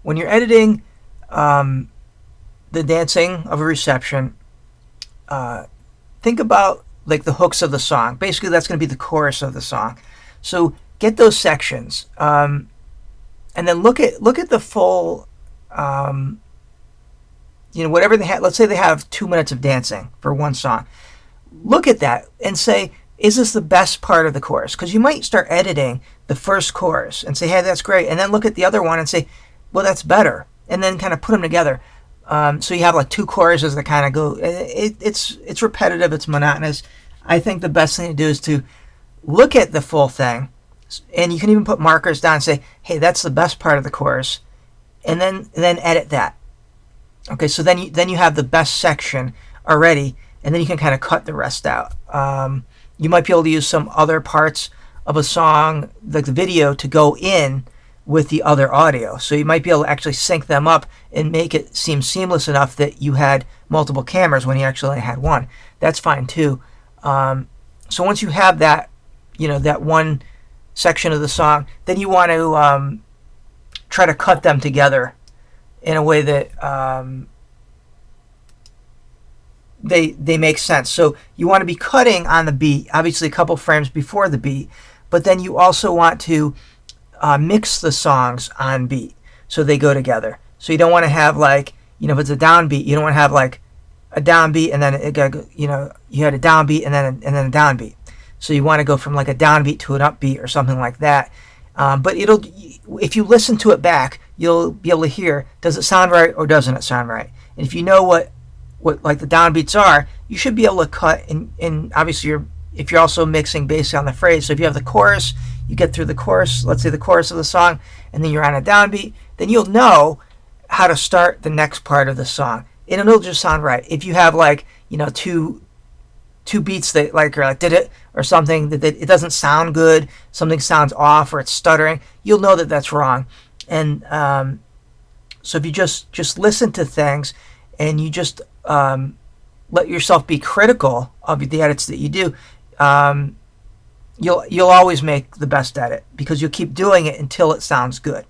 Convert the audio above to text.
when you're editing the dancing of a reception, think about like the hooks of the song. Basically, that's going to be the chorus of the song. So get those sections, and then look at the full. Whatever they have. Let's say they have 2 minutes of dancing for one song. Look at that and say, is this the best part of the chorus? Because you might start editing the first chorus and say, hey, that's great, and then look at the other one and say, well, that's better, and then kind of put them together. So you have like 2 choruses that kind of go. It's repetitive. It's monotonous. I think the best thing to do is to look at the full thing, and you can even put markers down and say, hey, that's the best part of the chorus, and then edit that. Okay, so then you have the best section already, and then you can kind of cut the rest out. You might be able to use some other parts of a song, like the video, to go in with the other audio. So you might be able to actually sync them up and make it seem seamless enough that you had multiple cameras when you actually only had one. That's fine too. So once you have that, that one section of the song, then you want to try to cut them together in a way that they make sense. So you want to be cutting on the beat, obviously a couple frames before the beat, but then you also want to mix the songs on beat so they go together. So you don't want to have like, if it's a downbeat, you don't want to have like a downbeat and then you had a downbeat and then a downbeat. So you want to go from like a downbeat to an upbeat or something like that. But if you listen to it back, you'll be able to hear, does it sound right or doesn't it sound right? And if you know what like the downbeats are, you should be able to cut. And obviously, if you're also mixing based on the phrase. So if you have the chorus, you get through the chorus, let's say the chorus of the song, and then you're on a downbeat, then you'll know how to start the next part of the song, and it'll just sound right. If you have like two beats that like are like did it or something that it doesn't sound good, something sounds off or it's stuttering, you'll know that that's wrong. And so if you just listen to things and you just let yourself be critical of the edits that you do, you'll always make the best edit because you'll keep doing it until it sounds good.